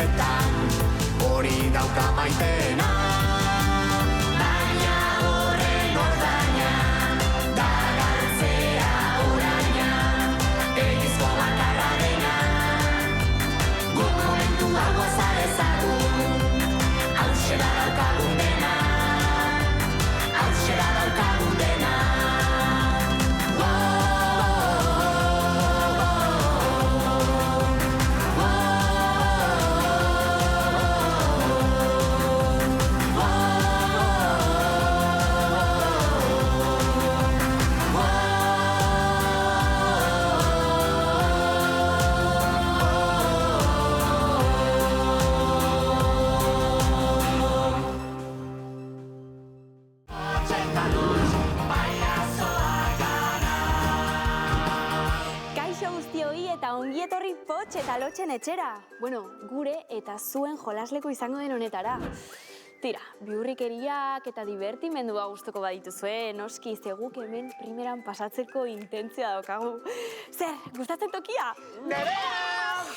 bueltan, hori dauka maitena. Baina horren ordaina, da galtzea oraina, egizko bakarra dena. Guk momentu hau goza dezagun, hauxe da daukagun dena, hauxe da daukagun dena. Ongietorri Pots eta Lotxen etxera. Bueno, gure eta zuen jolasleko izango den honetara. Tira, bihurrikeriak eta divertimendua gustuko badituzue, noski zeguk hemen primeran pasatzeko intentzioa daukagu. Zer, gustatzen tokia? Nerea!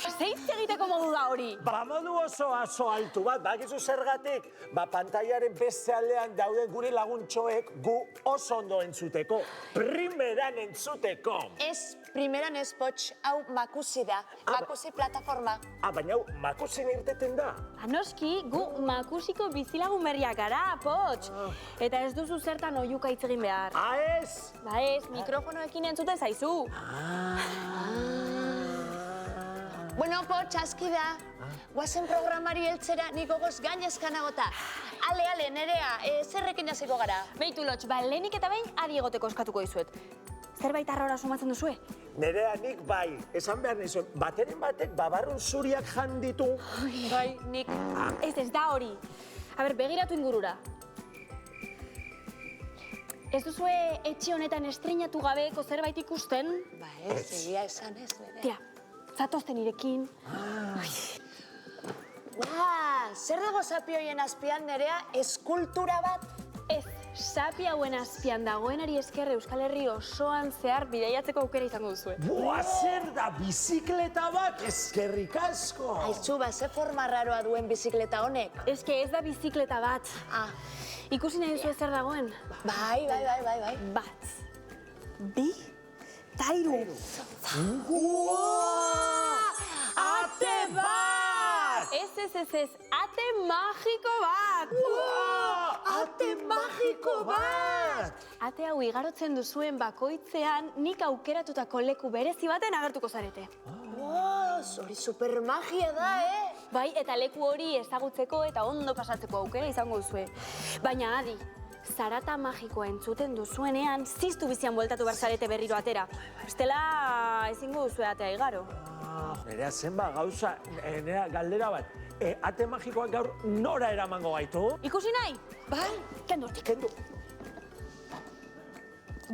Zeitz egiteko modu da hori? Ba, modu oso altu bat, bakizu zergatik, pantailaren beste aldean dauden gure laguntxoek gu oso ondo entzuteko, primeran entzuteko. Ez, primeran ez, Pots, hau Makusi da, Makusi plataforma. Baina hau Makusin irteten da? Noski, gu Makusiko bizilagun berriak gara, Pots. Eta ez duzu zertan oiuka hitz egin behar. Ez? Ba ez, mikrofonoekin entzuten zaizu. Bueno, Pots, aski da. Guazen programari heltzera nik gogoz gainezkan agota. Ale, Nerea, zerrekin hasiko gara? Beitu, Lotx, lehenik eta behin adi egoteko eskatuko dizuet. Zerbait arrora sumatzen duzue? Nerea, nik bai, esan behar nizuen, bateren batek babarrun zuriak jan ditu. Bai, nik. Ez da hori. Begiratu ingurura. Ez duzue etxe honetan estreinatu gabeko zerbait ikusten? Ba ez, egia esan ez, Nerea. Tira, zatozten irekin. Zer dago zapi hoien azpian, Nerea, eskultura bat? Ez, sapi hauen azpian dagoenari esker Euskal Herri osoan zehar bidaiatzeko aukera izango duzue. Boa, zer da, bizikleta bat, eskerrik asko! Aizu, ze forma raroa duen bizikleta honek? Eske ez da bizikleta bat. Ikusi nahi duzu zer dagoen? Bai. Bat, bi, ta hiru. Ate bat! Ez, ate magiko bat! Ate magiko bat! Ate hau igarotzen duzuen bakoitzean nik aukeratutako leku berezi baten agertuko zarete. Hori supermagia da, Bai, eta leku hori ezagutzeko eta ondo pasatzeko aukera izango duzue. Baina adi, zarata magikoa entzuten duzuenean, ziztu bizian bueltatu behar zarete berriro atera. Bestela ezingo duzue atea igaro. Nerea, zenba gauza, Nerea, galdera bat. Ate magikoak gaur nora eramango gaitu? Ikusi nahi? Bai. Kendu hortik. Kendu.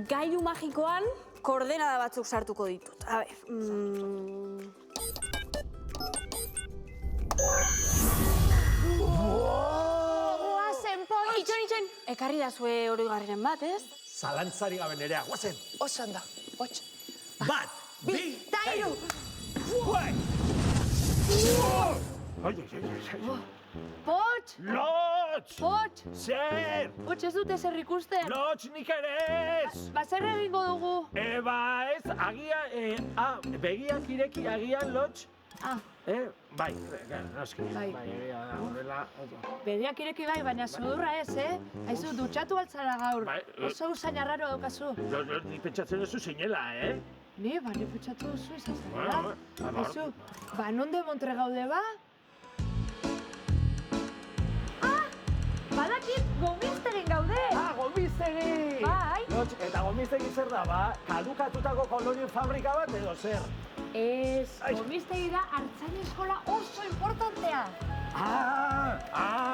Gailu magikoan koordenada batzuk sartuko ditut. Guazen, Pots! Itxon, ekarri da zue oroigarriren bat, ez? Zalantzari gabe, Nerea, guazen. Oso ondo, Pots. Bat, bi, ta hiru. Guai! Pots! Lotx! Pots! Zer! Pots ez dute zer ikusten? Lotx, nik ere ez! Ba, zer egingo dugu? Ba ez, agian, begiak ireki agian, Lotx. Bai, noski. Bai. Horrela. Begiak ireki bai, baina sudurra ez, Aizu, dutxatu altzara gaur. Bai. Oso usain arraro daukazu. Ni pentsatzen duzu zinela, Ni pentsatu duzu izan Ba, zara. Aizu, nonde montre gaude ba? Badakit, gomiztegin gaude! Gomiztegi! Bai. Lotx, eta gomiztegi zer da, ba? Kadukatutako kolonien fabrika bat edo zer? Ez, gomiztegi da hartzain eskola oso importantea.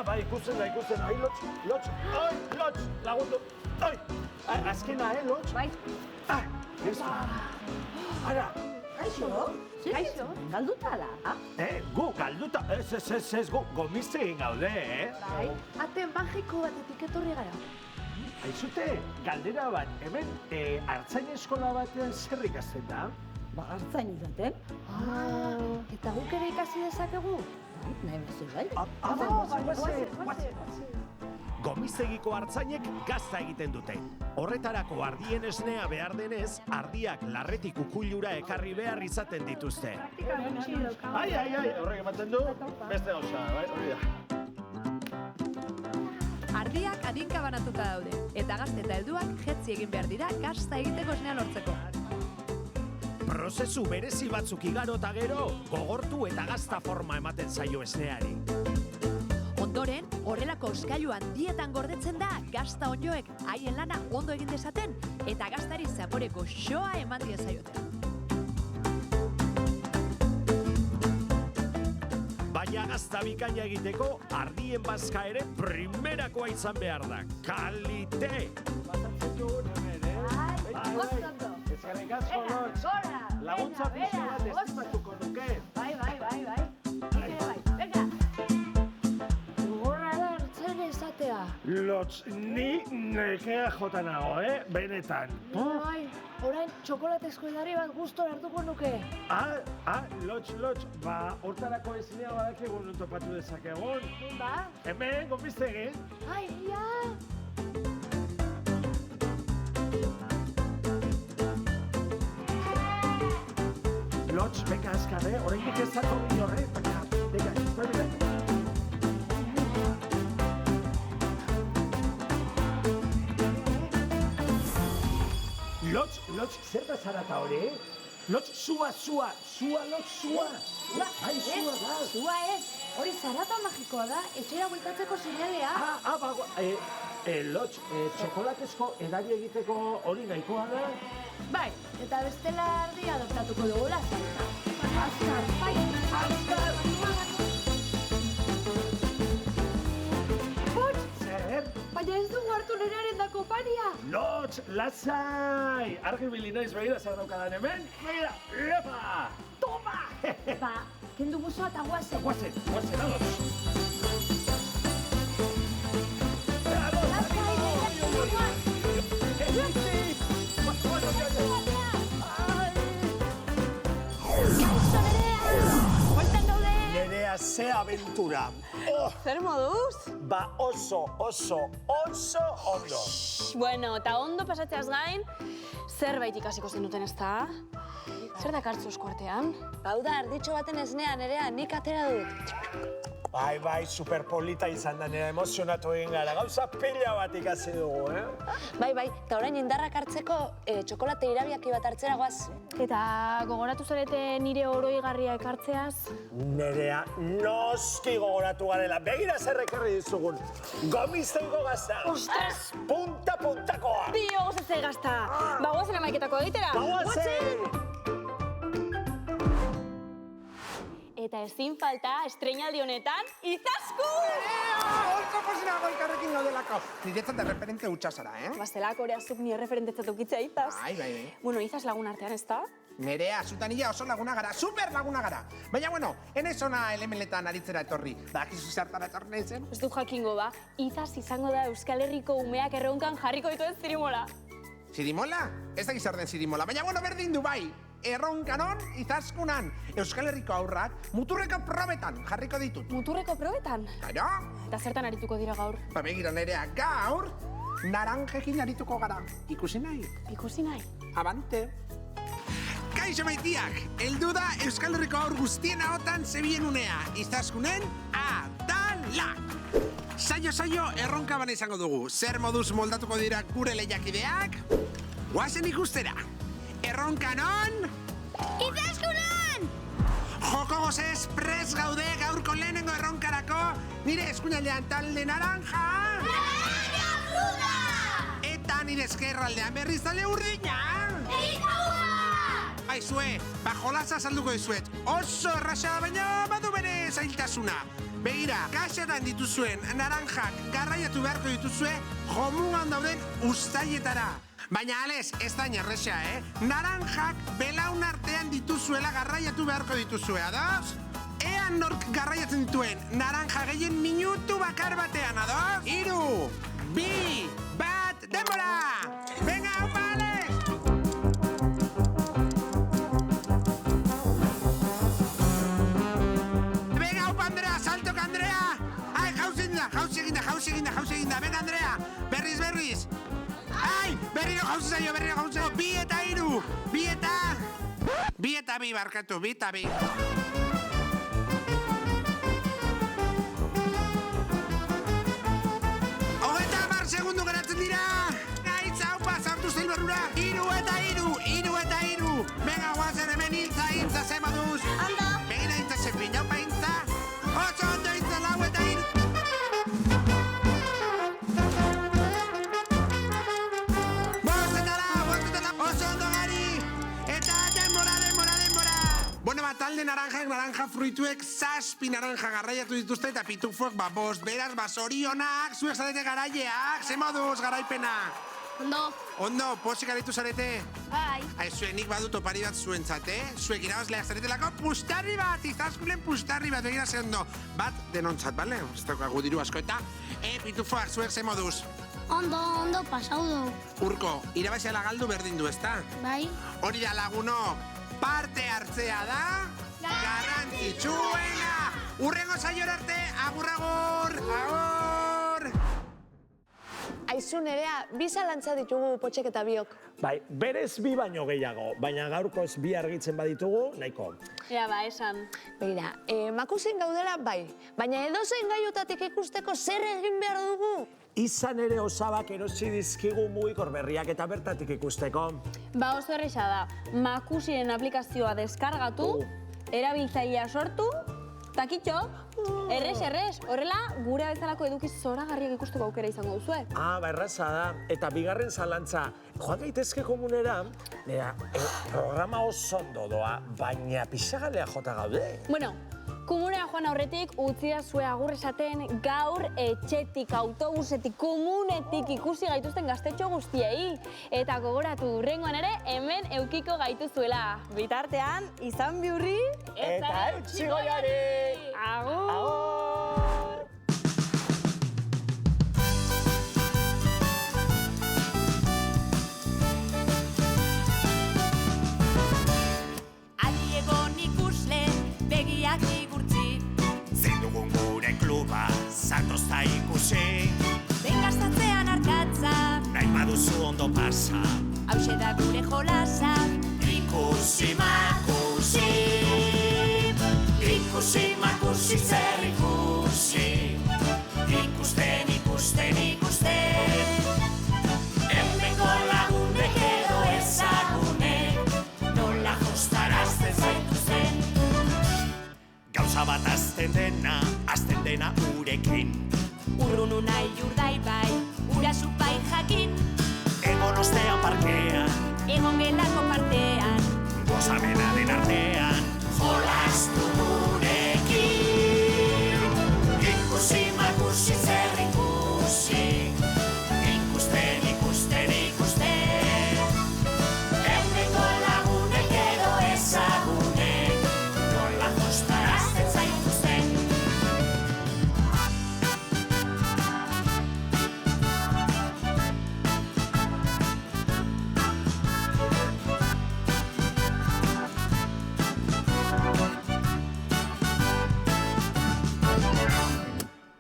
Bai, ikusten da. Ai, Lotx, lagundu. Ai, azkena, Lotx? Bai. Ara. Kaixo? Galduta da? Gu, galduta, ez, gu, gomiztegin gaude, Bai. Ate magiko batetik etorri gara. Aizute, galdera bat, hemen hartzain eskola batean zer ikasten da? Hartzain izaten. Eta guk ere ikasi dezakegu? Nahi bezu, bai? Gomiztegiko artzainek gazta egiten dute. Horretarako ardien esnea behar denez, ardiak larretik ukuilura ekarri behar izaten dituzte. Ai, horrek ematen du, beste gauza, bai, hori da. Ardiak adinka banatuta daude, eta gazte eta helduak jetzi egin behar dira gazta egiteko esnea lortzeko. Prozesu berezi batzuk igaro eta gero, gogortu eta gazta forma ematen zaio esneari. Ondoren, horrelako oskailu handietan gordetzen da gazta ondjoek haien lana ondo egin dezaten eta gaztari zapore goxoa eman diezaioten. Baina gazta bikaina egiteko, ardien bazka ere primerakoa izan behar da. Kalite! Eskerrik asko, Lotz. Laguntza pixo bat estimatuko nuke. Bai. Venga. Gogorra da hartzen esatea. Lotz, ni nekea jota nago, benetan. Bai, orain txokolatezko edari bat gustora hartuko nuke. Lotz, ba, hortarako esnea badakigu non topatu dezakegun. Ba? Hemen, Gomiztegi. Ai, ia! Lotz, venga, azkar, oraindik ez dago horre, venga, espera. Lotz, zer da zarata hori, Lotz, sua, Lotz, sua. Ai, sua da. Zua ez, hori zarata magikoa da, etxera bueltatzeko sinalea. Lotz, txokolatezko edari egiteko hori nahikoa da? Bai, eta bestela ardi adoptatuko dugula zarata. Azkar, bai, azkar! Putz! Zer? Baina ez dugu hartu nerearen dako paria! Lotz, lasai! Argi bili noiz begira zer daukadan hemen? Begira, lepa! Toma! Ba, kendu buzoa eta guazen. Guazen, Lotz! Nerea, ze aventura! Zer moduz? Ba oso ondo! Bueno, eta ondo pasatzeaz gain, zerbait ikasiko zenuten ez da? Zer dakartzu eskuartean? Hau da, arditxo baten esnea, Nerea, nik atera dut. Bai, superpolita izan da, nera emozionatu egin gara. Gauza pila bat ikasi dugu, Bai, eta orain indarrak hartzeko txokolate irabiaki bat hartzera goaz. Eta gogoratu zarete nire oroigarria ekartzeaz? Nerea, noski gogoratu garela. Begira zer ekarri dizugun. Gomiztegiko gazta. Ostras! Puntakoa. Bio gozatzei gazta! Ba, guazen amaiketako egitera? Guazen! Eta ezin falta, estreinaldi honetan, Izaskun! Oso posinago elkarrekin gaudelako. Niretzat erreferente hutsa zara, Bastelak horeazuk ni erreferentetzat ukitzea Izaz. Bai. Bueno, Izaz lagun artean, ez da? Nerea, zutanila oso laguna gara, super laguna gara. Baina, bueno, enez ona elemeletan aritzera etorri. Dakizu zertara etorri nahi zen? Ez du jakingo ba, Izaz izango da Euskal Herriko umeak erronkan jarriko dituen zirimola. Zirimola? Ez da gizar den zirimola, baina, bueno, berdin du bai. Erronkanon, Izaskunan, Euskal Herriko haurrak muturreko probetan jarriko ditut. Muturreko probetan? Claro. Eta zertan arituko dira gaur? Ba, begira, Nerea, gaur, naranjekin arituko gara. Ikusi nahi? Ikusi nahi? Abante. Kaixo maitiak, heldu da Euskal Herriko haur guztien ahotan zebien unea. Izaskunen, atalak! Saio erronka bana izango dugu. Zer moduz moldatuko dira gure lehiakideak? Guazen ikustera. Erronkanon! Izaskunan! Joko gozez prest gaude gaurko lehenengo erronkarako nire eskuinaldean talde naranja! Naranja fruta! Eta nire eskerraldean berriz talde urdina! Egizaua! Aizue, jolasa salduko dizuet. Oso erraxa, baina badu bere zailtasuna. Begira, kaxetan dituzuen naranjak garraiatu beharko dituzue jomugan dauden uztaietara. Baina, Ales, ez da erresa, Naranjak belaun artean dituzuela garraiatu beharko dituzue, ados? Ean nork garraiatzen dituen naranja gehien minutu bakar batean, ados? 3, 2, 1, denbora! Venga, haupa, Ales! jauzi eginda. Venga, Andrea, berriz. Ai, berriro jauzi zaio. 2 eta 3. 2 eta 2 barkatu, 2 eta 2. Segundu geratzen dira! Gaitza, haupa, sartu zein barrura! 3 eta 3! Venga, guazen hemen intza, ze moduz! Ondo! Begira intza zepin, haupa intza! 8 ondo intza, 4 eta 3! Bostetara! Oso ondo gari! Eta denbora! Bueno, talde naranja fruituek 7 naranja garraiatu dituzte eta pitufuek 5. Beraz, zorionak, zuek zarete garaileak, ze moduz garaipena? Ondo, posik aritu zarete? Bai. Zuenik badut opari bat zuentzat, Zuek irabazleak zaretelako pustarri bat, izaskulen pustarri bat, begira ze ondo. Bat denontzat, bale? Ez daukagu diru asko eta, pitufuak, zuek ze moduz? Ondo, pasau du. Urko, irabazleala galdu berdin du, ezta? Bai. Hori da lagunok, parte hartzea da garrantzitsuena! Urrengo saiora arte, agur! Aizu Nerea, 2 zalantza ditugu Potxek eta biok. Bai, berez 2 baino gehiago, baina gaurkoz 2 argitzen baditugu, nahiko. Ea, esan. Begira, makuzen gaudela bai, baina edozein gaiutatik ikusteko zer egin behar dugu? Izan ere osabak erosi dizkigu mugikor berriak eta bertatik ikusteko. Oso erresa da, Makusiren aplikazioa deskargatu, erabiltzailea sortu, takitxo, errez, horrela gure bezalako eduki zoragarriak ikusteko aukera izango duzue. Erraza da, eta bigarren zalantza, joan gaitezke komunera, programa oso ondo doa, baina pixagalea jota gaude. Bueno, komunera joan aurretik utzi da zue agur esaten gaur etxetik, autobusetik, komunetik ikusi gaituzten gaztetxo guztiei. Eta gogoratu hurrengoan ere hemen eukiko gaituzuela. Bitartean, izan biurri Eta eutsi goiari! Agur! Aliegon ikusle, begiak igurtzi. Zein dugun gure kluba, zatozta ikusi. Bengastatzean arkatza, Nahi baduzu ondo pasa. hause da gure jolasa. Ikusi makusi. Ikusi makusi zer ikusi. Ikusten. Hemengo lagunek edo ezagunek. Nola jostarazten zaituzten. Gauza bat azten dena urekin. Urrunu nahi urdai bai, urazu bai jakin. Egon ostean parkean, Egon gelako partean, gozamena den artean. Jolastu gurekin. Ikusi makusi zer ikusi. Ikusten. Hemengo lagunek edo ezagunek. Nola jostarazten zaituzten.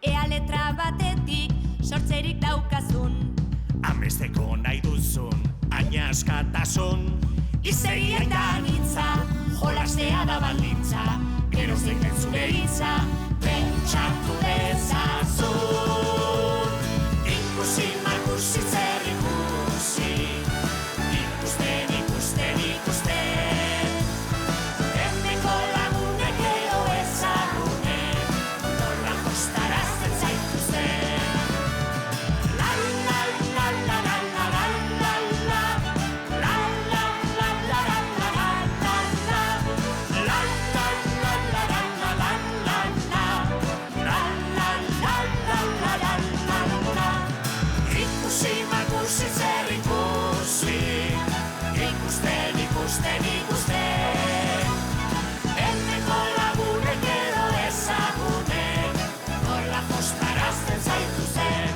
ea letra batetik sortzerik daukazun. Amesteko nahi duzun, aina askatasun. Izegiak da nitza, jolastea da baldintza. Gero zein den zure hitza, pentsatu dezazun. Ikusi makusi zer ikusi. Ikusten. Hemengo lagunek edo ezagunek. Nola jostarazten zaituzten. La la la la la la la la la. La la la la la la la la. La la la la la la la la. La la la la la la la. Ikusi makusi zer ikusi. Ikusten. Hemengo lagunek edo ezagunek. Nola jostarazten zaituzten.